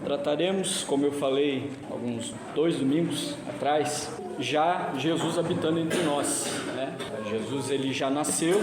trataremos, como eu falei alguns 2 domingos atrás, já Jesus habitando entre nós, né? Jesus ele já nasceu,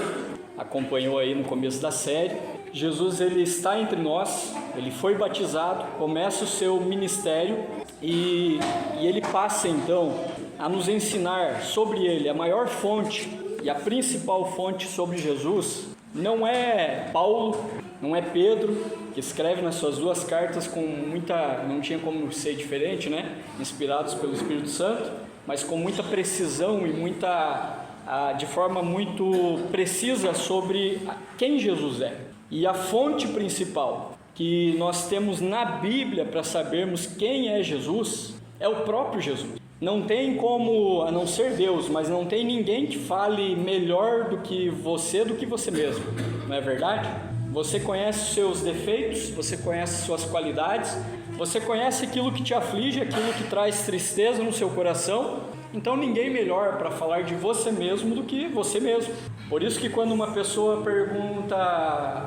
acompanhou aí no começo da série. Jesus ele está entre nós, ele foi batizado, começa o seu ministério e ele passa então a nos ensinar sobre ele. A maior fonte e a principal fonte sobre Jesus não é Paulo, não é Pedro, que escreve nas suas 2 cartas com muita, não tinha como ser diferente, né? Inspirados pelo Espírito Santo, mas com muita precisão e de forma muito precisa sobre quem Jesus é. E a fonte principal que nós temos na Bíblia para sabermos quem é Jesus é o próprio Jesus. Não tem como, a não ser Deus, mas não tem ninguém que fale melhor do que você mesmo, não é verdade? Você conhece os seus defeitos, você conhece suas qualidades, você conhece aquilo que te aflige, aquilo que traz tristeza no seu coração. Então ninguém melhor para falar de você mesmo do que você mesmo. Por isso que quando uma pessoa pergunta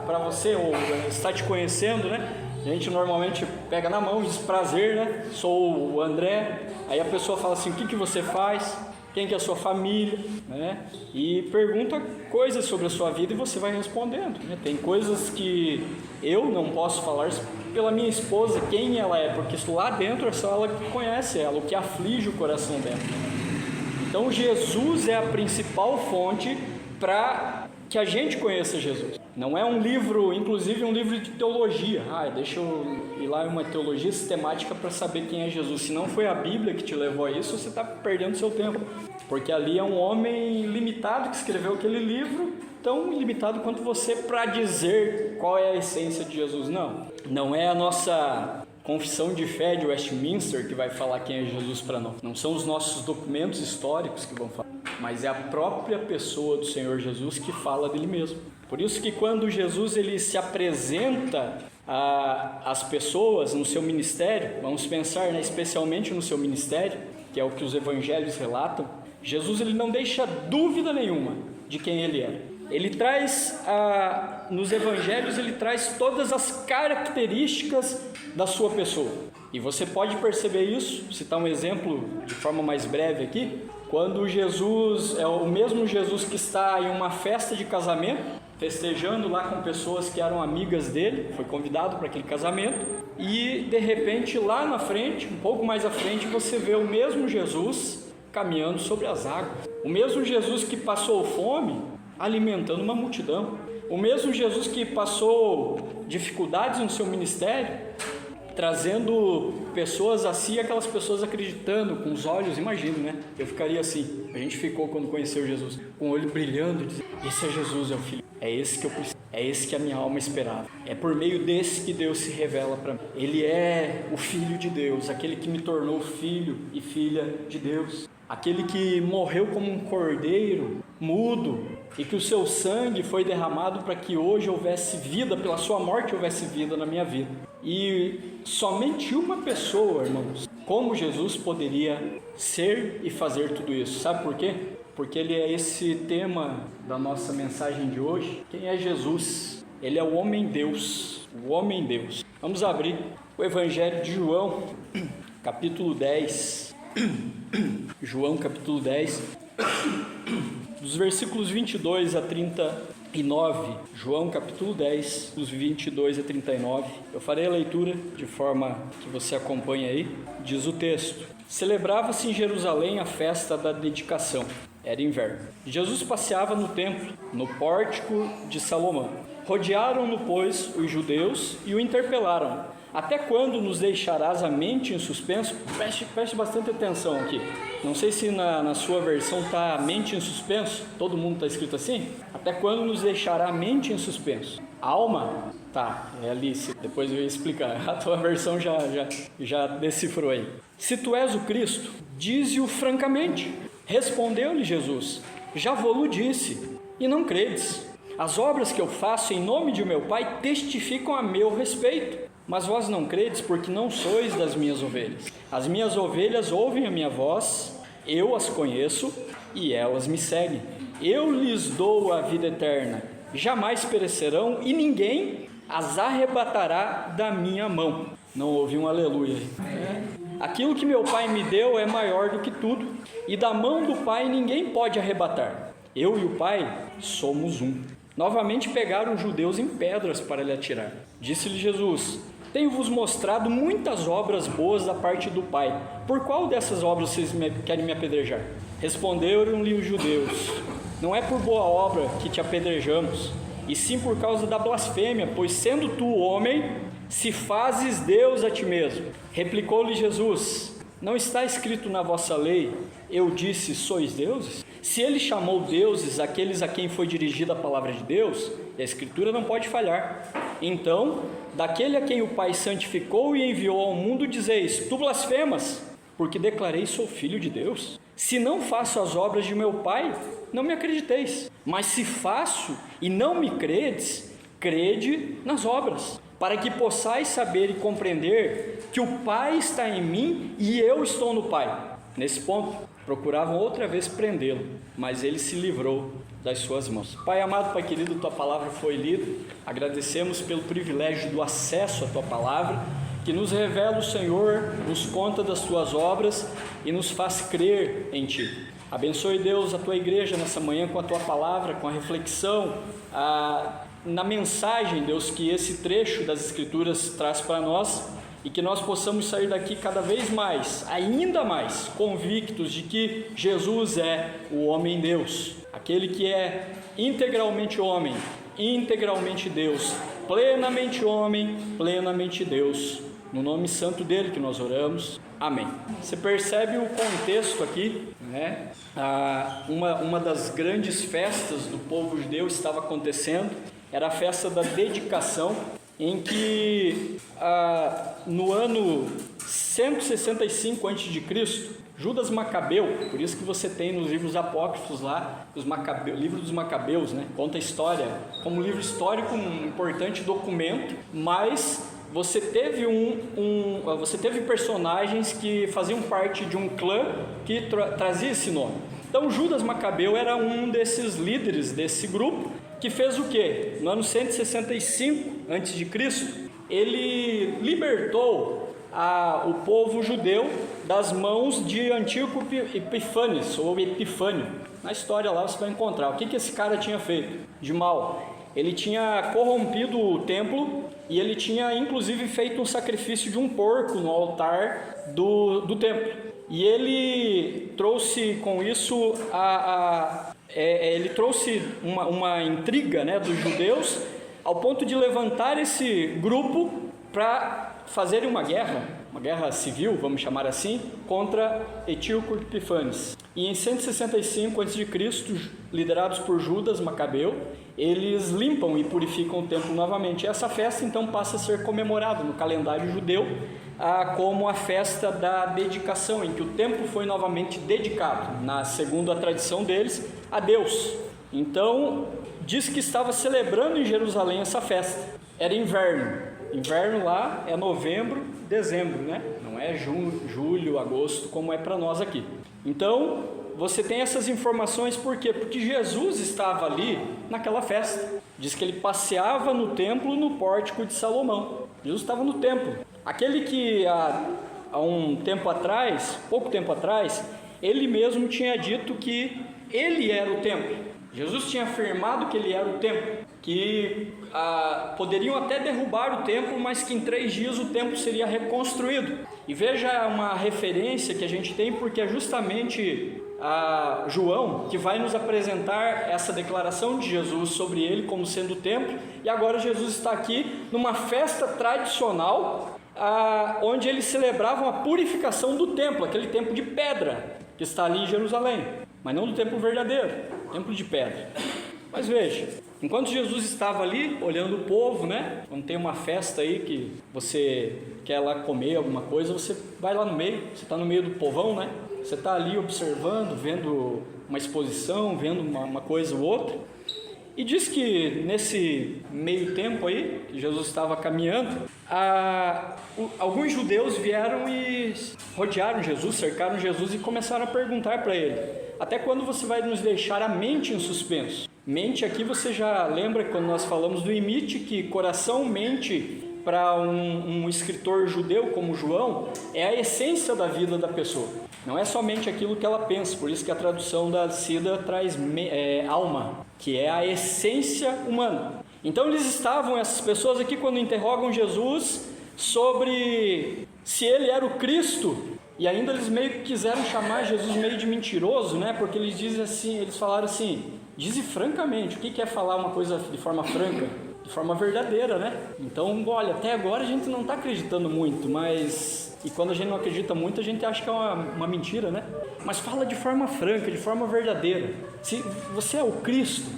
para você, ou está te conhecendo, né? A gente normalmente pega na mão e diz prazer, né? Sou o André. Aí a pessoa fala assim, o que você faz? Quem que é a sua família? Né? E pergunta coisas sobre a sua vida e você vai respondendo, né? Tem coisas que eu não posso falar pela minha esposa, quem ela é, porque lá dentro é só ela que conhece ela, o que aflige o coração dela. Então Jesus é a principal fonte para que a gente conheça Jesus. Não é um livro, inclusive um livro de teologia. Deixa eu ir lá em uma teologia sistemática para saber quem é Jesus. Se não foi a Bíblia que te levou a isso, você está perdendo seu tempo. Porque ali é um homem limitado que escreveu aquele livro, tão limitado quanto você, para dizer qual é a essência de Jesus. Não é a nossa confissão de fé de Westminster que vai falar quem é Jesus para nós. Não são os nossos documentos históricos que vão falar, mas é a própria pessoa do Senhor Jesus que fala dele mesmo. Por isso que quando Jesus ele se apresenta às pessoas no seu ministério, vamos pensar, né, especialmente no seu ministério, que é o que os evangelhos relatam, Jesus ele não deixa dúvida nenhuma de quem ele é. Ele traz, nos evangelhos, ele traz todas as características da sua pessoa. E você pode perceber isso, citar um exemplo de forma mais breve aqui, quando Jesus, é o mesmo Jesus que está em uma festa de casamento, festejando lá com pessoas que eram amigas dele, foi convidado para aquele casamento, e de repente lá na frente, um pouco mais à frente, você vê o mesmo Jesus caminhando sobre as águas. O mesmo Jesus que passou fome, alimentando uma multidão. O mesmo Jesus que passou dificuldades no seu ministério, trazendo pessoas a si, aquelas pessoas acreditando com os olhos, imagino, né? Eu ficaria assim, a gente ficou quando conheceu Jesus, com o olho brilhando, dizendo, esse é Jesus, é o Filho, é esse que eu preciso, é esse que a minha alma esperava, é por meio desse que Deus se revela para mim. Ele é o Filho de Deus, aquele que me tornou filho e filha de Deus, aquele que morreu como um cordeiro mudo e que o seu sangue foi derramado para que hoje houvesse vida, pela sua morte houvesse vida na minha vida. E somente uma pessoa, irmãos, como Jesus poderia ser e fazer tudo isso. Sabe por quê? Porque ele é esse tema da nossa mensagem de hoje. Quem é Jesus? Ele é o homem-Deus, o homem-Deus. Vamos abrir o Evangelho de João, capítulo 10. João capítulo 10, dos versículos 22 a 39. João capítulo 10, dos 22 a 39. Eu farei a leitura de forma que você acompanhe aí. Diz o texto: celebrava-se em Jerusalém a festa da dedicação. Era inverno. Jesus passeava no templo, no pórtico de Salomão. Rodearam-no, pois, os judeus e o interpelaram: até quando nos deixarás a mente em suspenso? Preste bastante atenção aqui. Não sei se na sua versão está mente em suspenso. Todo mundo está escrito assim? Até quando nos deixará a mente em suspenso? Alma? Tá, é Alice. Depois eu ia explicar. A tua versão já decifrou aí. Se tu és o Cristo, dize-o francamente. Respondeu-lhe Jesus: já vou-lo disse, e não credes. As obras que eu faço em nome de meu Pai testificam a meu respeito. Mas vós não credes, porque não sois das minhas ovelhas. As minhas ovelhas ouvem a minha voz, eu as conheço e elas me seguem. Eu lhes dou a vida eterna, jamais perecerão e ninguém as arrebatará da minha mão. Não ouvi um aleluia. Aquilo que meu Pai me deu é maior do que tudo, e da mão do Pai ninguém pode arrebatar. Eu e o Pai somos um. Novamente pegaram os judeus em pedras para lhe atirar. Disse-lhe Jesus: tenho-vos mostrado muitas obras boas da parte do Pai. Por qual dessas obras vocês querem me apedrejar? Responderam-lhe os judeus: não é por boa obra que te apedrejamos, e sim por causa da blasfêmia, pois sendo tu homem, se fazes Deus a ti mesmo. Replicou-lhe Jesus: não está escrito na vossa lei, eu disse, sois deuses? Se ele chamou deuses aqueles a quem foi dirigida a palavra de Deus, a Escritura não pode falhar. Então, daquele a quem o Pai santificou e enviou ao mundo, dizeis: tu blasfemas, porque declarei sou filho de Deus. Se não faço as obras de meu Pai, não me acrediteis. Mas se faço e não me credes, crede nas obras, para que possais saber e compreender que o Pai está em mim e eu estou no Pai. Nesse ponto, procuravam outra vez prendê-lo, mas ele se livrou das suas mãos. Pai amado, Pai querido, Tua palavra foi lida. Agradecemos pelo privilégio do acesso à Tua palavra, que nos revela o Senhor, nos conta das Tuas obras e nos faz crer em Ti. Abençoe, Deus, a Tua igreja nessa manhã com a Tua palavra, com a reflexão, na mensagem, Deus, que esse trecho das Escrituras traz para nós, e que nós possamos sair daqui cada vez mais, ainda mais, convictos de que Jesus é o homem-Deus, aquele que é integralmente homem, integralmente Deus, plenamente homem, plenamente Deus. No nome santo dele que nós oramos, amém. Você percebe o contexto aqui, né? Uma das grandes festas do povo judeu estava acontecendo, era a festa da dedicação, em que no ano 165 a.C., Judas Macabeu, por isso que você tem nos livros apócrifos lá, livro dos Macabeus, né? Conta a história, como livro histórico, um importante documento, mas você teve você teve personagens que faziam parte de um clã que trazia esse nome. Então Judas Macabeu era um desses líderes desse grupo, que fez o quê? No ano 165 a.C., ele libertou o povo judeu das mãos de Antíoco Epífanes, ou Epifânio. Na história lá você vai encontrar. O que esse cara tinha feito de mal? Ele tinha corrompido o templo e ele tinha inclusive feito um sacrifício de um porco no altar do templo. E ele trouxe com isso ele trouxe uma intriga, né, dos judeus, ao ponto de levantar esse grupo para fazerem uma guerra civil, vamos chamar assim, contra Antíoco Epífanes. E em 165 a.C., liderados por Judas Macabeu, eles limpam e purificam o templo novamente. Essa festa então passa a ser comemorada no calendário judeu como a festa da dedicação, em que o templo foi novamente dedicado, segundo a tradição deles, a Deus. Então, diz que estava celebrando em Jerusalém essa festa. Era inverno. Inverno lá é novembro, dezembro, né? Não é julho, agosto, como é para nós aqui. Então, você tem essas informações por quê? Porque Jesus estava ali naquela festa. Diz que ele passeava no templo, no pórtico de Salomão. Jesus estava no templo. Aquele que há pouco tempo atrás, ele mesmo tinha dito que ele era o templo. Jesus tinha afirmado que ele era o templo, que poderiam até derrubar o templo, mas que em 3 dias o templo seria reconstruído. E veja uma referência que a gente tem, porque é justamente João que vai nos apresentar essa declaração de Jesus sobre ele como sendo o templo. E agora Jesus está aqui numa festa tradicional, onde eles celebravam a purificação do templo, aquele templo de pedra que está ali em Jerusalém, mas não do templo verdadeiro, templo de pedra. Mas veja, enquanto Jesus estava ali olhando o povo, né? Quando tem uma festa aí que você quer lá comer alguma coisa, você vai lá no meio, você está no meio do povão, né? Você está ali observando, vendo uma exposição, vendo uma coisa ou outra. E diz que nesse meio tempo aí, que Jesus estava caminhando, alguns judeus vieram e rodearam Jesus, cercaram Jesus e começaram a perguntar para ele: até quando você vai nos deixar a mente em suspenso? Mente aqui você já lembra quando nós falamos do imite, que coração, mente para um escritor judeu como João, é a essência da vida da pessoa. Não é somente aquilo que ela pensa, por isso que a tradução da Cida traz alma, que é a essência humana. Então eles estavam, essas pessoas aqui, quando interrogam Jesus sobre se ele era o Cristo, e ainda eles meio que quiseram chamar Jesus meio de mentiroso, né? Porque eles dizem assim, eles falaram assim, dize francamente. O que é falar uma coisa de forma franca? De forma verdadeira, né? Então, olha, até agora a gente não está acreditando muito, mas... E quando a gente não acredita muito, a gente acha que é uma mentira, né? Mas fala de forma franca, de forma verdadeira. Se você é o Cristo,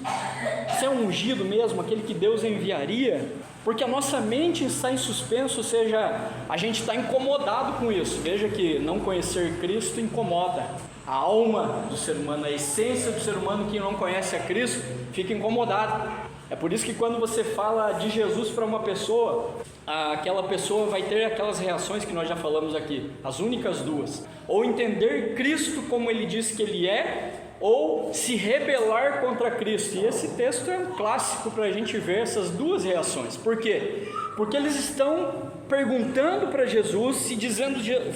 se é o ungido mesmo, aquele que Deus enviaria, porque a nossa mente está em suspenso, ou seja, a gente está incomodado com isso. Veja que não conhecer Cristo incomoda. A alma do ser humano, a essência do ser humano que não conhece a Cristo, fica incomodado. É por isso que quando você fala de Jesus para uma pessoa, aquela pessoa vai ter aquelas reações que nós já falamos aqui, as únicas duas: ou entender Cristo como ele diz que ele é, ou se rebelar contra Cristo. E esse texto é um clássico para a gente ver essas duas reações. Por quê? Porque eles estão perguntando para Jesus,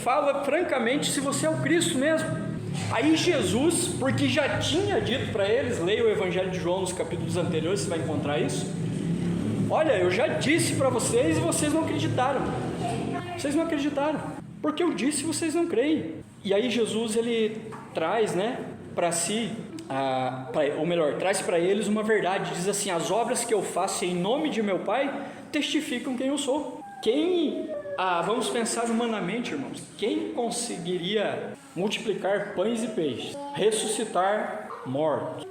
fala francamente se você é o Cristo mesmo. Aí Jesus, porque já tinha dito para eles, leia o Evangelho de João nos capítulos anteriores, você vai encontrar isso. Olha, eu já disse para vocês e vocês não acreditaram. Vocês não acreditaram, porque eu disse e vocês não creem. E aí Jesus, ele traz, né, para si, traz para eles uma verdade. Diz assim: as obras que eu faço em nome de meu Pai testificam quem eu sou. Vamos pensar humanamente, irmãos. Quem conseguiria multiplicar pães e peixes, ressuscitar mortos?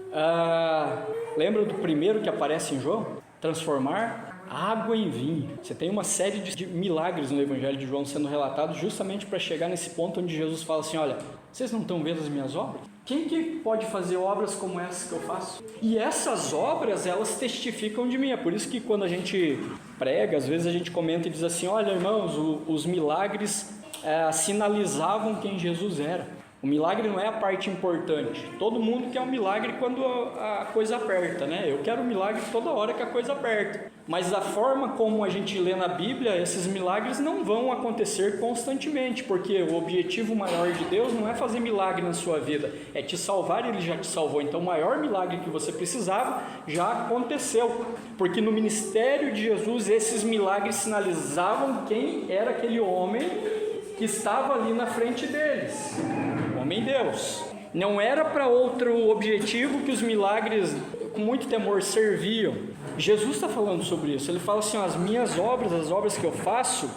Lembra do primeiro que aparece em João? Transformar água em vinho. Você tem uma série de milagres no Evangelho de João sendo relatados justamente para chegar nesse ponto onde Jesus fala assim: olha, vocês não estão vendo as minhas obras? Quem que pode fazer obras como essas que eu faço? E essas obras, elas testificam de mim. É por isso que quando a gente prega, às vezes a gente comenta e diz assim: olha, irmãos, os milagres sinalizavam quem Jesus era. O milagre não é a parte importante. Todo mundo quer um milagre quando a coisa aperta, né? Eu quero um milagre toda hora que a coisa aperta. Mas a forma como a gente lê na Bíblia, esses milagres não vão acontecer constantemente, porque o objetivo maior de Deus não é fazer milagre na sua vida, é te salvar. Ele já te salvou. Então o maior milagre que você precisava já aconteceu, porque no ministério de Jesus esses milagres sinalizavam quem era aquele homem que estava ali na frente deles. Homem-Deus. Não era para outro objetivo que os milagres, com muito temor, serviam. Jesus está falando sobre isso. Ele fala assim: as minhas obras, as obras que eu faço,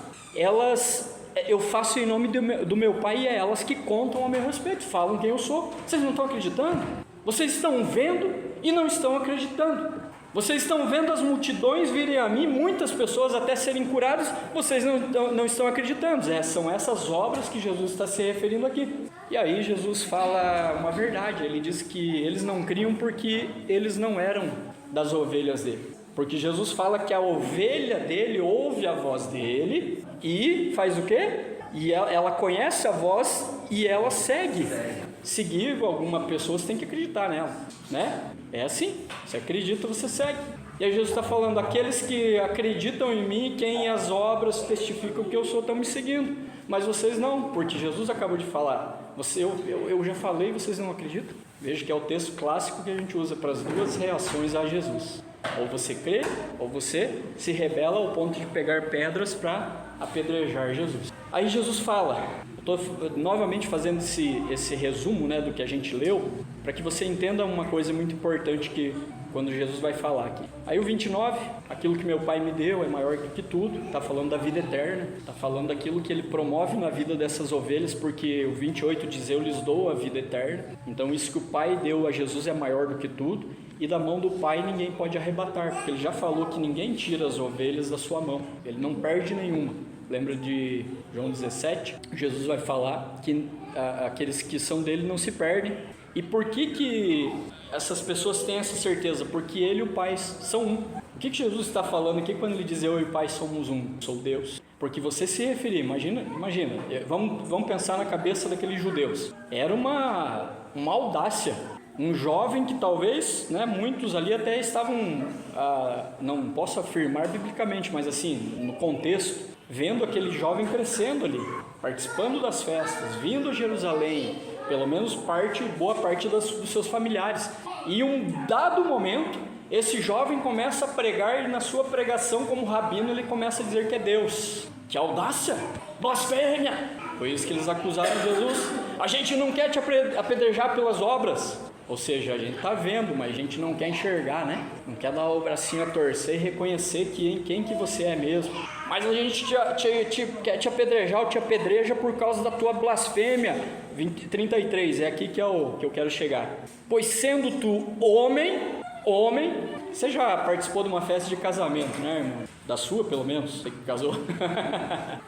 eu faço em nome do meu Pai, e é elas que contam ao meu respeito, falam quem eu sou. Vocês não estão acreditando? Vocês estão vendo e não estão acreditando. Vocês estão vendo as multidões virem a mim, muitas pessoas até serem curadas, vocês não estão acreditando. São essas obras que Jesus está se referindo aqui. E aí Jesus fala uma verdade. Ele diz que eles não criam porque eles não eram das ovelhas dele. Porque Jesus fala que a ovelha dele ouve a voz dele e faz o quê? E ela conhece a voz e ela segue. Seguir alguma pessoa, você tem que acreditar nela, né? É assim, você acredita, você segue. E aí Jesus está falando: aqueles que acreditam em mim, quem as obras testificam que eu sou, estão me seguindo. Mas vocês não, porque Jesus acabou de falar: eu já falei, vocês não acreditam? Veja que é o texto clássico que a gente usa para as duas reações a Jesus: ou você crê, ou você se rebela ao ponto de pegar pedras para apedrejar Jesus. Aí Jesus fala, estou novamente fazendo esse resumo, né, do que a gente leu, para que você entenda uma coisa muito importante que quando Jesus vai falar aqui. Aí o 29, aquilo que meu Pai me deu é maior do que tudo, está falando da vida eterna, está falando daquilo que Ele promove na vida dessas ovelhas, porque o 28 diz: eu lhes dou a vida eterna. Então isso que o Pai deu a Jesus é maior do que tudo, e da mão do Pai ninguém pode arrebatar, porque Ele já falou que ninguém tira as ovelhas da sua mão, Ele não perde nenhuma. Lembra de João 17? Jesus vai falar que aqueles que são dele não se perdem. E por que essas pessoas têm essa certeza? Porque Ele e o Pai são um. O que Jesus está falando aqui quando Ele diz: eu e o Pai somos um? Sou Deus. Porque você se referir, imagina, vamos pensar na cabeça daqueles judeus. Era uma audácia Um jovem que talvez, né, muitos ali até estavam, não posso afirmar biblicamente, mas assim, no contexto, vendo aquele jovem crescendo ali, participando das festas, vindo a Jerusalém, pelo menos boa parte dos seus familiares. E um dado momento, esse jovem começa a pregar, e na sua pregação como rabino ele começa a dizer que é Deus. Que audácia! Blasfêmia! Foi isso que eles acusaram Jesus. A gente não quer te apedrejar pelas obras. Ou seja, a gente está vendo, mas a gente não quer enxergar, né? Não quer dar o bracinho a torcer e reconhecer quem que você é mesmo. Mas a gente quer te apedrejar ou te apedreja por causa da tua blasfêmia. 33, é aqui que eu quero chegar. Pois sendo tu homem, você já participou de uma festa de casamento, né, irmão? Da sua, pelo menos, você que casou.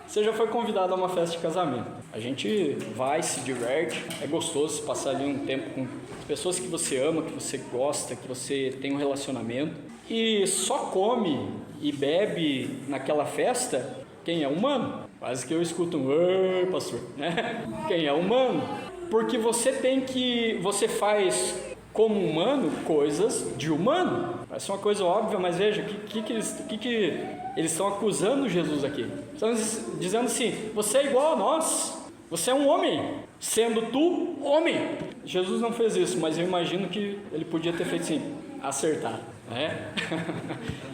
Você já foi convidado a uma festa de casamento. A gente vai, se diverte, é gostoso passar ali um tempo com pessoas que você ama, que você gosta, que você tem um relacionamento. E só come e bebe naquela festa quem é humano. Quase que eu escuto "Ei, pastor", né? Quem é humano. Porque você faz como humano coisas de humano. Parece uma coisa óbvia, mas veja, que eles estão acusando Jesus aqui. Estão dizendo assim: você é igual a nós, você é um homem, sendo tu homem. Jesus não fez isso, mas eu imagino que ele podia ter feito assim, acertar, né?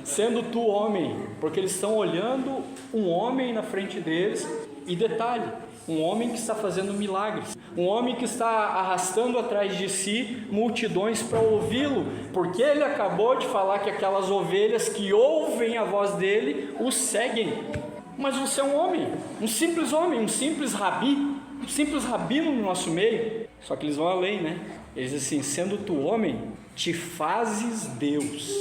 Sendo tu homem, porque eles estão olhando um homem na frente deles, e detalhe, um homem que está fazendo milagres, um homem que está arrastando atrás de si multidões para ouvi-lo, porque ele acabou de falar que aquelas ovelhas que ouvem a voz dele o seguem. Mas você é um homem, um simples rabino no nosso meio. Só que eles vão além, né? Eles dizem assim: sendo tu homem, te fazes Deus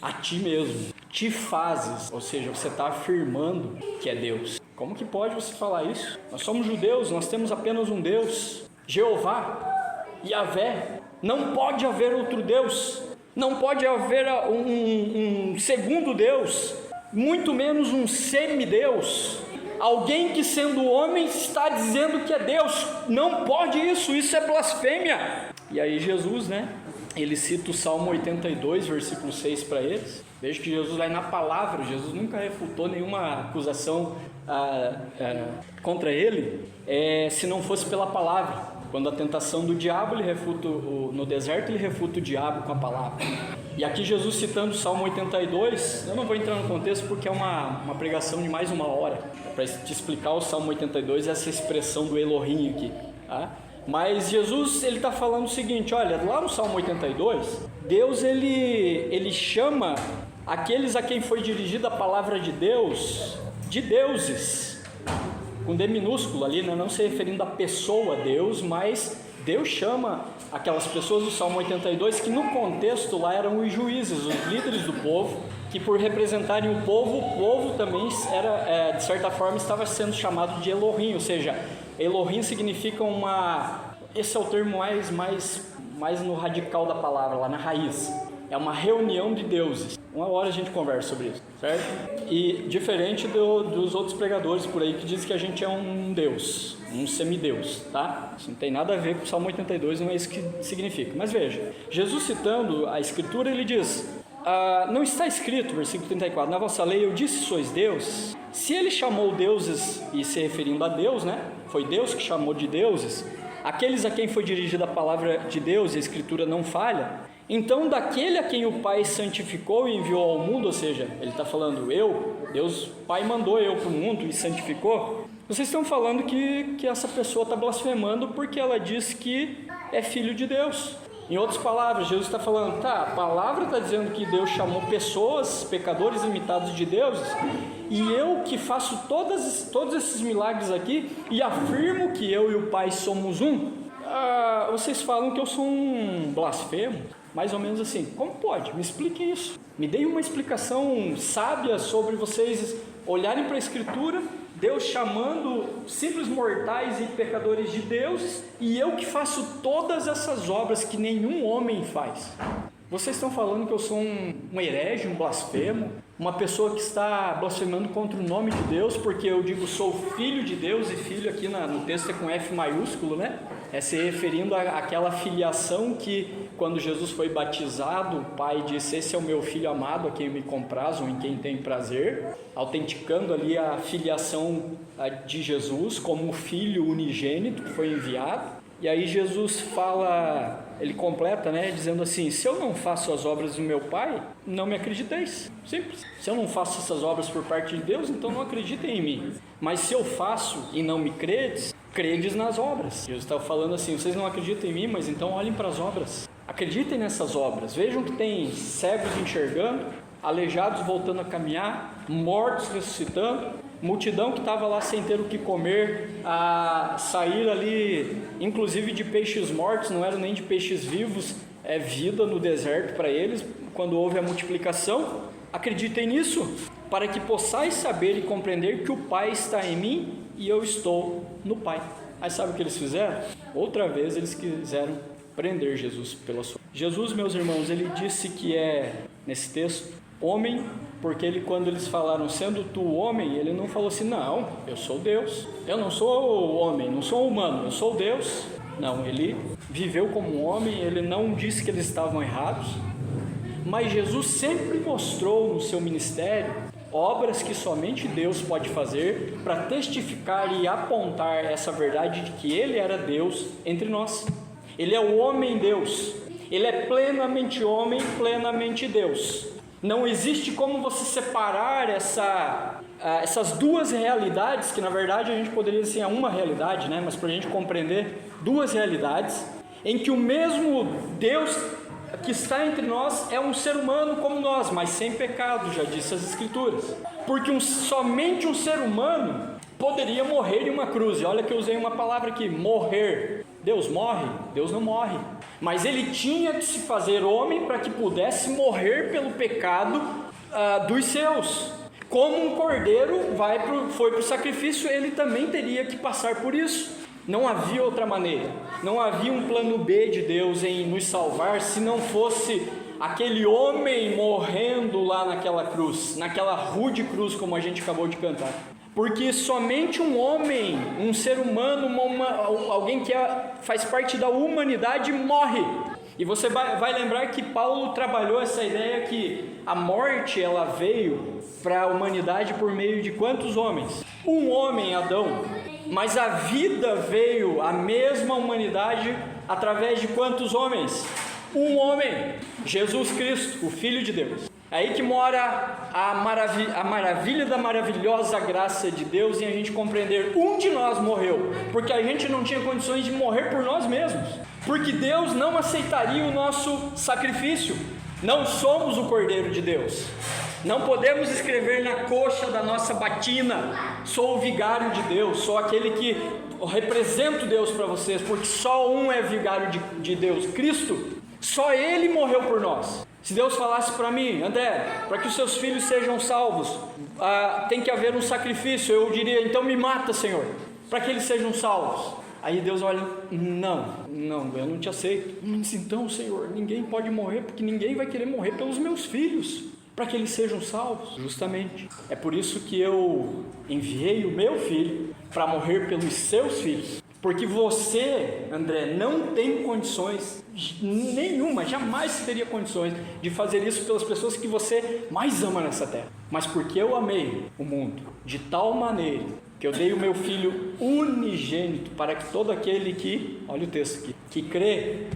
a ti mesmo, te fazes, ou seja, você está afirmando que é Deus. Como que pode você falar isso? Nós somos judeus, nós temos apenas um Deus, Jeová, Yahvé. Não pode haver outro Deus, não pode haver um segundo Deus, muito menos um semideus. Alguém que sendo homem está dizendo que é Deus. Não pode isso é blasfêmia. E aí Jesus, né, ele cita o Salmo 82, versículo 6 para eles. Veja que Jesus vai na palavra, Jesus nunca refutou nenhuma acusação contra ele, se não fosse pela palavra. Quando a tentação do diabo, ele refuta no deserto, ele refuta o diabo com a palavra. E aqui Jesus citando o Salmo 82, eu não vou entrar no contexto porque é uma pregação de mais uma hora, para te explicar o Salmo 82, essa expressão do Elohim aqui, tá? Mas Jesus, ele está falando o seguinte: olha, lá no Salmo 82, Deus ele chama aqueles a quem foi dirigida a palavra de Deus, de deuses, com D minúsculo ali, né? Não se referindo à pessoa Deus, mas Deus chama aquelas pessoas do Salmo 82, que no contexto lá eram os juízes, os líderes do povo, que por representarem o povo também era, de certa forma, estava sendo chamado de Elohim, ou seja, Elohim significa esse é o termo mais no radical da palavra, lá na raiz, é uma reunião de deuses. Uma hora a gente conversa sobre isso, certo? E diferente dos outros pregadores por aí que dizem que a gente é um deus, um semideus, tá? Isso não tem nada a ver com o Salmo 82, não é isso que significa. Mas veja, Jesus citando a Escritura, ele diz: não está escrito, versículo 34, na vossa lei eu disse sois Deus. Se ele chamou deuses, e se referindo a Deus, né? Foi Deus que chamou de deuses, aqueles a quem foi dirigida a palavra de Deus, e a Escritura não falha. Então, daquele a quem o Pai santificou e enviou ao mundo, ou seja, ele está falando Deus Pai mandou eu para o mundo e santificou. Vocês estão falando que essa pessoa está blasfemando porque ela diz que é filho de Deus. Em outras palavras, Jesus está falando, a palavra está dizendo que Deus chamou pessoas, pecadores imitados de deuses, e eu que faço todos esses milagres aqui e afirmo que eu e o Pai somos um, vocês falam que eu sou um blasfemo? Mais ou menos assim. Como pode? Me expliquem isso. Me deem uma explicação sábia sobre vocês olharem para a Escritura, Deus chamando simples mortais e pecadores de deuses, e eu que faço todas essas obras que nenhum homem faz. Vocês estão falando que eu sou um herege, um blasfemo, uma pessoa que está blasfemando contra o nome de Deus, porque eu digo sou filho de Deus, e filho aqui no texto é com F maiúsculo, né? É se referindo àquela filiação que, quando Jesus foi batizado, o Pai disse: esse é o meu Filho amado, a quem me compraz, ou em quem tem prazer, autenticando ali a filiação de Jesus como o Filho unigênito que foi enviado. E aí Jesus fala, ele completa, né, dizendo assim: se eu não faço as obras do meu Pai, não me acrediteis. Simples. Se eu não faço essas obras por parte de Deus, então não acreditem em mim. Mas se eu faço e não me credes, credes nas obras. Jesus está falando assim: vocês não acreditam em mim, mas então olhem para as obras. Acreditem nessas obras. Vejam que tem cegos enxergando, aleijados voltando a caminhar, mortos ressuscitando, multidão que estava lá sem ter o que comer, a sair ali, inclusive de peixes mortos, não eram nem de peixes vivos, é vida no deserto para eles, quando houve a multiplicação. Acreditem nisso, para que possais saber e compreender que o Pai está em mim e eu estou no Pai. Aí sabe o que eles fizeram? Outra vez eles quiseram prender Jesus pela sua... Jesus, meus irmãos, ele disse que nesse texto, homem, porque quando eles falaram, sendo tu homem, ele não falou assim: não, eu sou Deus, eu não sou homem, não sou humano, eu sou Deus. Não, ele viveu como um homem, ele não disse que eles estavam errados, mas Jesus sempre mostrou no seu ministério obras que somente Deus pode fazer para testificar e apontar essa verdade de que ele era Deus entre nós. Ele é o homem Deus, ele é plenamente homem, plenamente Deus. Não existe como você separar essas duas realidades, que na verdade a gente poderia dizer é uma realidade, né? Mas para a gente compreender duas realidades, em que o mesmo Deus que está entre nós é um ser humano como nós, mas sem pecado, já disse as Escrituras. Porque somente um ser humano poderia morrer em uma cruz. E olha que eu usei uma palavra aqui, morrer. Deus morre? Deus não morre. Mas ele tinha que se fazer homem para que pudesse morrer pelo pecado dos seus. Como um cordeiro foi para o sacrifício, ele também teria que passar por isso. Não havia outra maneira. Não havia um plano B de Deus em nos salvar se não fosse aquele homem morrendo lá naquela cruz, naquela rude cruz, como a gente acabou de cantar. Porque somente um homem, um ser humano, alguém que faz parte da humanidade morre. E você vai lembrar que Paulo trabalhou essa ideia que a morte ela veio para a humanidade por meio de quantos homens? Um homem, Adão. Mas a vida veio, a mesma humanidade, através de quantos homens? Um homem, Jesus Cristo, o Filho de Deus. É aí que mora a maravilha da maravilhosa graça de Deus em a gente compreender: um de nós morreu, porque a gente não tinha condições de morrer por nós mesmos, porque Deus não aceitaria o nosso sacrifício. Não somos o Cordeiro de Deus, não podemos escrever na coxa da nossa batina: sou o vigário de Deus, sou aquele que represento Deus para vocês, porque só um é vigário de Deus, Cristo. Só Ele morreu por nós. Se Deus falasse para mim: André, para que os seus filhos sejam salvos, tem que haver um sacrifício, eu diria: então me mata, Senhor, para que eles sejam salvos. Aí Deus olha: não, eu não te aceito. Mas então, Senhor, ninguém pode morrer, porque ninguém vai querer morrer pelos meus filhos, para que eles sejam salvos. Justamente, é por isso que eu enviei o meu filho para morrer pelos seus filhos. Porque você, André, não tem condições nenhuma, jamais teria condições de fazer isso pelas pessoas que você mais ama nessa terra. Mas porque eu amei o mundo de tal maneira que eu dei o meu Filho unigênito para que todo aquele que, olha o texto aqui, que crê,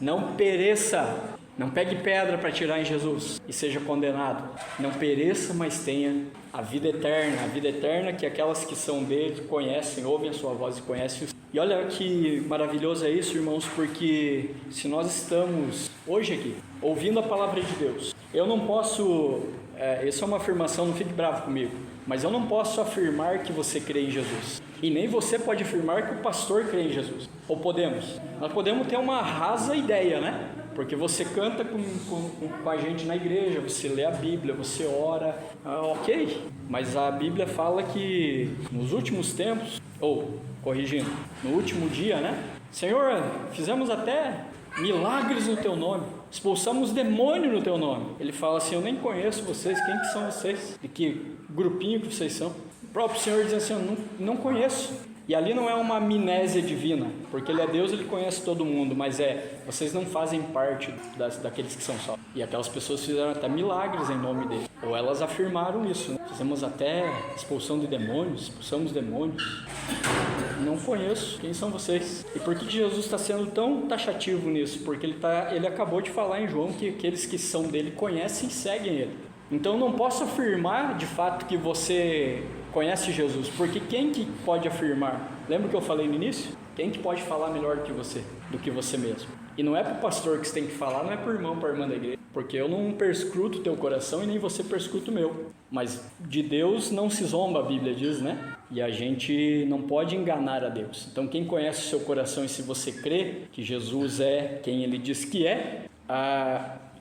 não pereça. Não pegue pedra para tirar em Jesus e seja condenado. Não pereça, mas tenha a vida eterna que aquelas que são dele conhecem, ouvem a sua voz e conhecem. E olha que maravilhoso é isso, irmãos, porque se nós estamos hoje aqui ouvindo a palavra de Deus, eu não posso, isso é uma afirmação, não fique bravo comigo, mas eu não posso afirmar que você crê em Jesus. E nem você pode afirmar que o pastor crê em Jesus. Ou podemos? Nós podemos ter uma rasa ideia, né? Porque você canta com a gente na igreja, você lê a Bíblia, você ora, ok. Mas a Bíblia fala que nos últimos tempos, corrigindo, no último dia, né? Senhor, fizemos até milagres no teu nome. expulsamos demônio no teu nome. Ele fala assim: eu nem conheço vocês, quem que são vocês? De que grupinho que vocês são? O próprio Senhor diz assim: eu não conheço. E ali não é uma amnésia divina, porque Ele é Deus, Ele conhece todo mundo, mas vocês não fazem parte daqueles que são salvos. E aquelas pessoas fizeram até milagres em nome dele, ou elas afirmaram isso, né? Fizemos até expulsão de demônios, expulsamos demônios. Não conheço, quem são vocês? E por que Jesus está sendo tão taxativo nisso? Porque ele acabou de falar em João que aqueles que são dele conhecem e seguem ele. Então eu não posso afirmar de fato que você conhece Jesus, porque quem que pode afirmar? Lembra que eu falei no início? Quem que pode falar melhor do que você mesmo? E não é para o pastor que você tem que falar, não é para o irmão, para a irmã da igreja, porque eu não perscruto o teu coração e nem você perscruta o meu. Mas de Deus não se zomba, a Bíblia diz, né? E a gente não pode enganar a Deus. Então quem conhece o seu coração, e se você crê que Jesus é quem Ele diz que é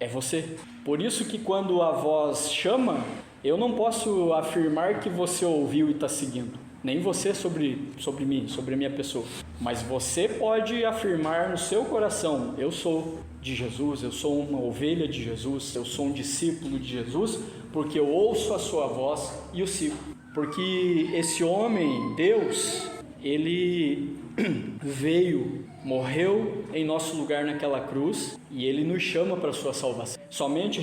você. Por isso que quando a voz chama, eu não posso afirmar que você ouviu e está seguindo. Nem você sobre mim, sobre a minha pessoa. Mas você pode afirmar no seu coração: eu sou de Jesus, eu sou uma ovelha de Jesus, eu sou um discípulo de Jesus, porque eu ouço a sua voz e o sigo. Porque esse homem, Deus, Ele veio, morreu em nosso lugar naquela cruz, e Ele nos chama para a sua salvação. Somente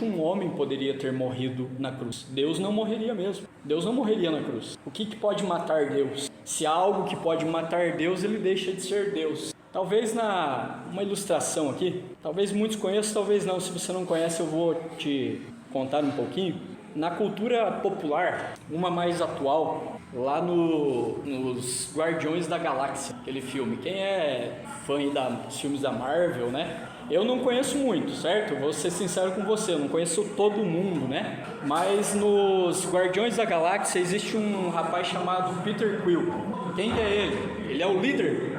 um homem poderia ter morrido na cruz. Deus não morreria mesmo. Deus não morreria na cruz. O que pode matar Deus? Se há algo que pode matar Deus, Ele deixa de ser Deus. Talvez uma ilustração aqui, talvez muitos conheçam, talvez não. Se você não conhece, eu vou te contar um pouquinho. Na cultura popular, uma mais atual, lá nos Guardiões da Galáxia, aquele filme. Quem é fã dos filmes da Marvel, né? Eu não conheço muito, certo? Vou ser sincero com você, eu não conheço todo mundo, né? Mas nos Guardiões da Galáxia existe um rapaz chamado Peter Quill. Quem que é ele? Ele é o líder.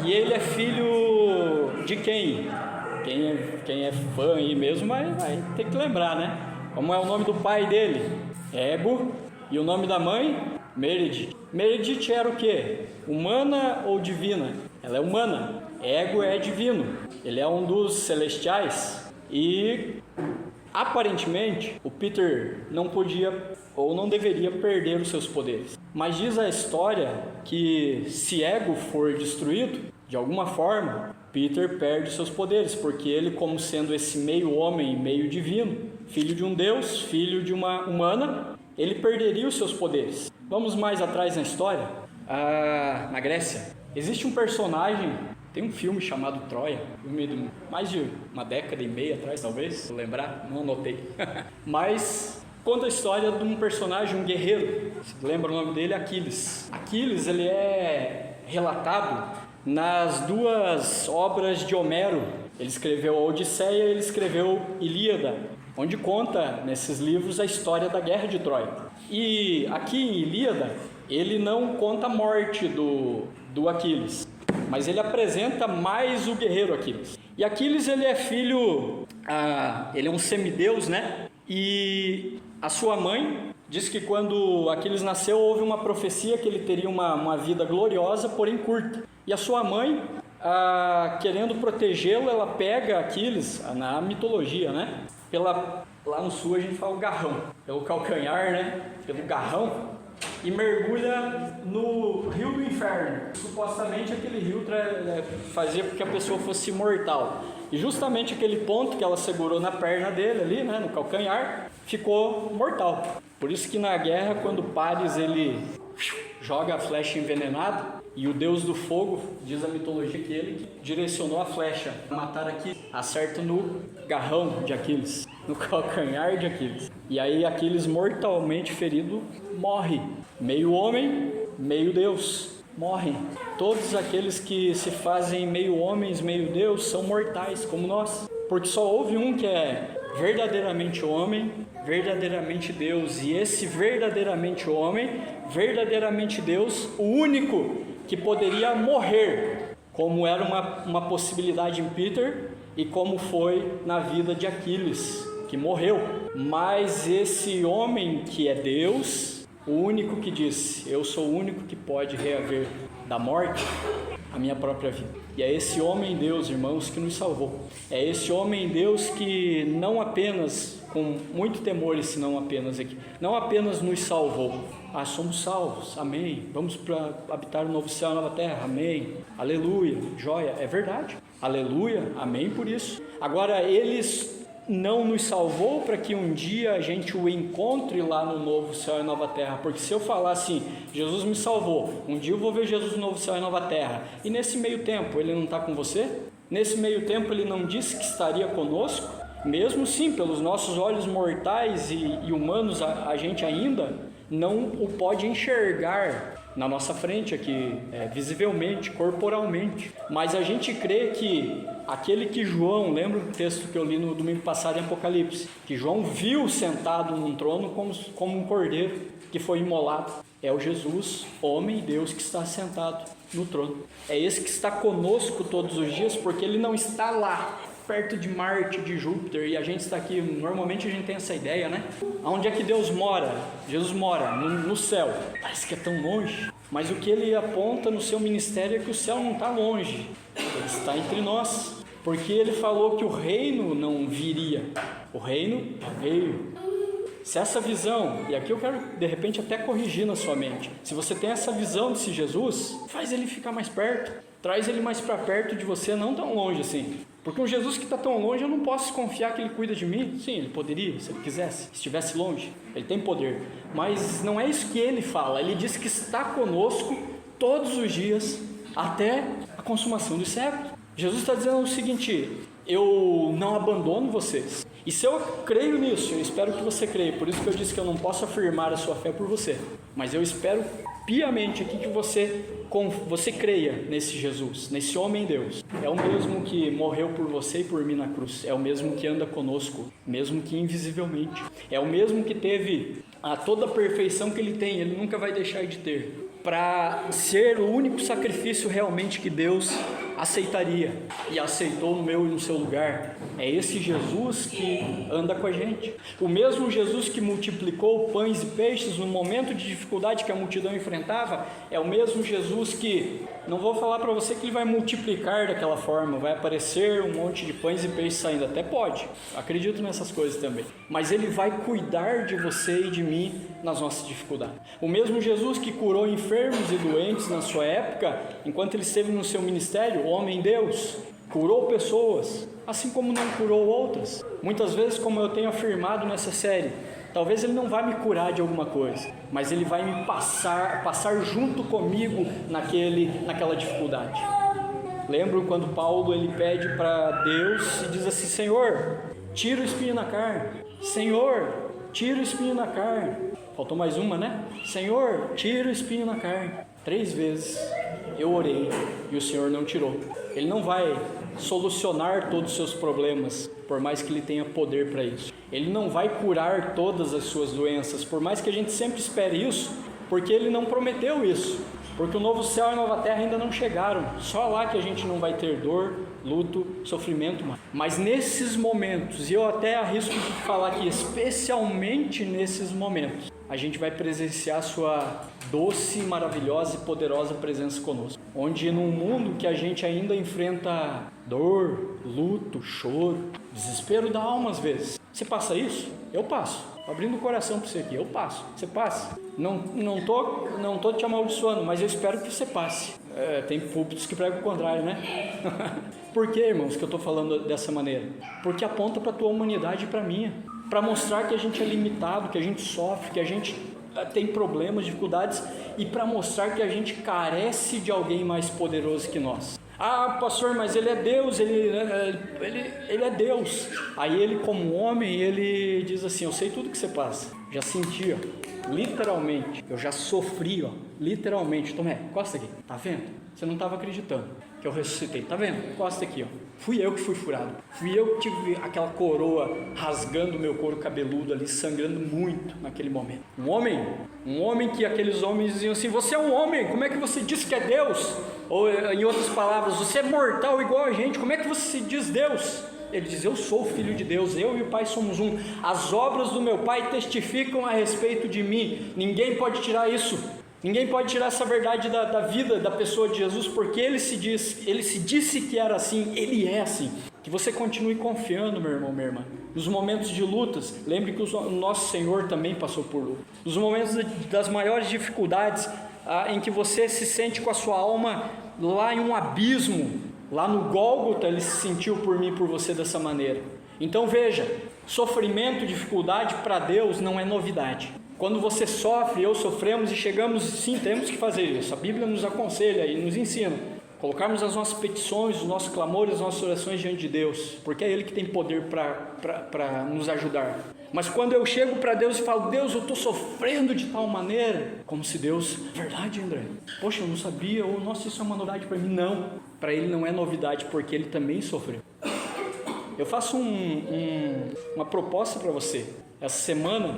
E ele é filho de quem? Quem é fã aí mesmo vai ter que lembrar, né? Como é o nome do pai dele? Ego. E o nome da mãe? Meredith. Meredith era o quê? Humana ou divina? Ela é humana. Ego é divino. Ele é um dos celestiais. E aparentemente o Peter não podia ou não deveria perder os seus poderes. Mas diz a história que se Ego for destruído, de alguma forma, Peter perde os seus poderes, porque ele, como sendo esse meio homem, meio divino, filho de um Deus, filho de uma humana, ele perderia os seus poderes. Vamos mais atrás na história. Na Grécia, existe um personagem, tem um filme chamado Troia, filme de mais de uma década e meia atrás, talvez, vou lembrar, não anotei. Mas conta a história de um personagem, um guerreiro. Você lembra o nome dele? Aquiles. Aquiles, ele é relatado nas duas obras de Homero. Ele escreveu a Odisseia e ele escreveu Ilíada, onde conta nesses livros a história da guerra de Troia. E aqui em Ilíada, ele não conta a morte do Aquiles, mas ele apresenta mais o guerreiro Aquiles. E Aquiles, ele é filho, ele é um semideus, né? E a sua mãe diz que quando Aquiles nasceu, houve uma profecia que ele teria uma vida gloriosa, porém curta. E a sua mãe, querendo protegê-lo, ela pega Aquiles, na mitologia, né? Lá no sul a gente fala o garrão, pelo calcanhar, né? Pelo garrão, e mergulha no rio do inferno. Supostamente aquele rio fazia com que a pessoa fosse imortal. E justamente aquele ponto que ela segurou na perna dele ali, né, no calcanhar, ficou mortal. Por isso que na guerra, quando Paris ele joga a flecha envenenada, e o deus do fogo, diz a mitologia que ele direcionou a flecha para matar Aquiles, acerta no garrão de Aquiles, no calcanhar de Aquiles. E aí Aquiles, mortalmente ferido, morre. Meio homem, meio Deus, morrem. Todos aqueles que se fazem meio homens, meio Deus, são mortais, como nós. Porque só houve um que é verdadeiramente homem, verdadeiramente Deus. E esse verdadeiramente homem, verdadeiramente Deus, o único que poderia morrer, como era uma possibilidade em Peter e como foi na vida de Aquiles, que morreu. Mas esse homem que é Deus, o único que disse: eu sou o único que pode reaver da morte, a minha própria vida. E é esse homem Deus, irmãos, que nos salvou. É esse homem Deus que não apenas, com muito temor, esse não apenas aqui, não apenas nos salvou. Somos salvos, amém. Vamos para habitar o novo céu e a nova terra, amém. Aleluia, joia, é verdade. Aleluia, amém por isso. Agora, eles não nos salvou para que um dia a gente o encontre lá no novo céu e nova terra, porque se eu falar assim, Jesus me salvou, um dia eu vou ver Jesus no novo céu e nova terra, e nesse meio tempo ele não está com você? Nesse meio tempo ele não disse que estaria conosco? Mesmo sim, pelos nossos olhos mortais e humanos, a gente ainda não o pode enxergar na nossa frente aqui, visivelmente, corporalmente, mas a gente crê que aquele que João, lembra o texto que eu li no domingo passado em Apocalipse, que João viu sentado num trono como um cordeiro que foi imolado, é o Jesus, homem e Deus, que está sentado no trono. É esse que está conosco todos os dias, porque ele não está lá perto de Marte, de Júpiter, e a gente está aqui, normalmente a gente tem essa ideia, né? Onde é que Deus mora? Jesus mora no céu. Parece que é tão longe, mas o que ele aponta no seu ministério é que o céu não está longe, ele está entre nós, porque ele falou que o reino não viria, o reino veio. Se essa visão, e aqui eu quero de repente até corrigir na sua mente, se você tem essa visão desse Jesus, faz ele ficar mais perto, traz ele mais para perto de você, não tão longe assim. Porque um Jesus que está tão longe, eu não posso confiar que ele cuida de mim. Sim, ele poderia, se ele quisesse, se estivesse longe, ele tem poder. Mas não é isso que ele fala, ele diz que está conosco todos os dias, até a consumação dos séculos. Jesus está dizendo o seguinte: eu não abandono vocês. E se eu creio nisso, eu espero que você creia, por isso que eu disse que eu não posso afirmar a sua fé por você, mas eu espero piamente aqui que você creia nesse Jesus, nesse homem Deus. É o mesmo que morreu por você e por mim na cruz, é o mesmo que anda conosco, mesmo que invisivelmente, é o mesmo que teve toda a perfeição que ele tem, ele nunca vai deixar de ter, para ser o único sacrifício realmente que Deus aceitaria, e aceitou no meu e no seu lugar. É esse Jesus que anda com a gente, o mesmo Jesus que multiplicou pães e peixes no momento de dificuldade que a multidão enfrentava, é o mesmo Jesus que, não vou falar para você que ele vai multiplicar daquela forma, vai aparecer um monte de pães e peixes saindo, até pode, acredito nessas coisas também, mas ele vai cuidar de você e de mim nas nossas dificuldades. O mesmo Jesus que curou enfermos e doentes na sua época, enquanto ele esteve no seu ministério, o homem Deus, curou pessoas, assim como não curou outras. Muitas vezes, como eu tenho afirmado nessa série, talvez ele não vai me curar de alguma coisa, mas ele vai me passar junto comigo naquela dificuldade. Lembro quando Paulo ele pede para Deus e diz assim: Senhor, tira o espinho na carne. Senhor, tira o espinho na carne. Faltou mais uma, né? Senhor, tira o espinho na carne. 3 vezes eu orei e o Senhor não tirou. Ele não vai solucionar todos os seus problemas, por mais que ele tenha poder para isso. Ele não vai curar todas as suas doenças, por mais que a gente sempre espere isso, porque ele não prometeu isso. Porque o novo céu e a nova terra ainda não chegaram. Só lá que a gente não vai ter dor, luto, sofrimento mais. Mas nesses momentos, e eu até arrisco de falar que especialmente nesses momentos, a gente vai presenciar sua doce, maravilhosa e poderosa presença conosco. Onde num mundo que a gente ainda enfrenta dor, luto, choro, desespero da alma às vezes. Você passa isso? Eu passo. Abrindo o coração para você aqui, eu passo. Você passa. Não tô te amaldiçoando, mas eu espero que você passe. Tem púlpitos que pregam o contrário, né? Por que, irmãos, que eu estou falando dessa maneira? Porque aponta para a tua humanidade e para a minha. Para mostrar que a gente é limitado, que a gente sofre, que a gente tem problemas, dificuldades, e para mostrar que a gente carece de alguém mais poderoso que nós. Ah, pastor, mas ele é Deus, ele é Deus. Aí ele, como homem, ele diz assim: eu sei tudo que você passa, já senti, ó, literalmente, eu já sofri, ó, literalmente. Tomé, encosta aqui, tá vendo? Você não estava acreditando que eu ressuscitei, tá vendo? Encosta aqui, ó. Fui eu que fui furado, fui eu que tive aquela coroa rasgando o meu couro cabeludo ali, sangrando muito naquele momento. Um homem que aqueles homens diziam assim: você é um homem, como é que você diz que é Deus? Ou em outras palavras, você é mortal igual a gente, como é que você diz Deus? Ele diz: eu sou o Filho de Deus, eu e o Pai somos um, as obras do meu Pai testificam a respeito de mim, ninguém pode tirar isso. Ninguém pode tirar essa verdade da vida da pessoa de Jesus, porque ele se disse que era assim, ele é assim. Que você continue confiando, meu irmão, minha irmã. Nos momentos de lutas, lembre que o nosso Senhor também passou por luta. Nos momentos das maiores dificuldades, em que você se sente com a sua alma lá em um abismo, lá no Gólgota, ele se sentiu por mim e por você dessa maneira. Então veja, sofrimento, dificuldade para Deus não é novidade. Quando você sofre, eu sofremos e chegamos, sim, temos que fazer isso. A Bíblia nos aconselha e nos ensina. Colocarmos as nossas petições, os nossos clamores, as nossas orações diante de Deus, porque é Ele que tem poder para nos ajudar. Mas quando eu chego para Deus e falo, Deus, eu estou sofrendo de tal maneira, como se Deus, verdade, André, poxa, eu não sabia, ou nossa, isso é uma novidade para mim. Não, para Ele não é novidade, porque Ele também sofreu. Eu faço uma proposta para você. Essa semana,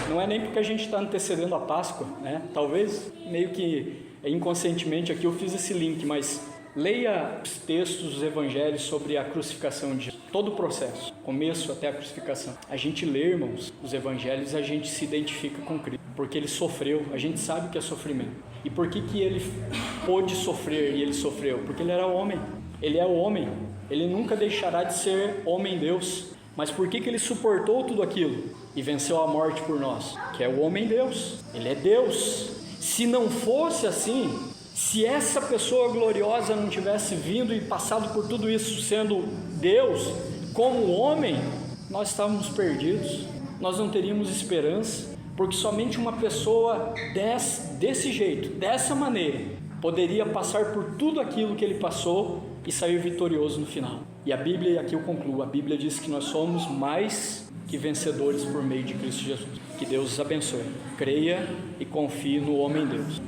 não é nem porque a gente está antecedendo a Páscoa, né? Talvez meio que inconscientemente aqui eu fiz esse link, mas leia os textos dos evangelhos sobre a crucificação de Jesus, todo o processo, começo até a crucificação. A gente lê, irmãos, os evangelhos, a gente se identifica com Cristo, porque Ele sofreu, a gente sabe que é sofrimento. E por que Ele pôde sofrer e Ele sofreu? Porque Ele era homem, Ele é o homem, Ele nunca deixará de ser homem-Deus. Mas por que Ele suportou tudo aquilo e venceu a morte por nós? Que é o homem-Deus, Ele é Deus. Se não fosse assim, se essa pessoa gloriosa não tivesse vindo e passado por tudo isso sendo Deus, como homem, nós estávamos perdidos, nós não teríamos esperança, porque somente uma pessoa desse jeito, dessa maneira, poderia passar por tudo aquilo que Ele passou e sair vitorioso no final. E a Bíblia, e aqui eu concluo, a Bíblia diz que nós somos mais que vencedores por meio de Cristo Jesus. Que Deus os abençoe. Creia e confie no homem Deus.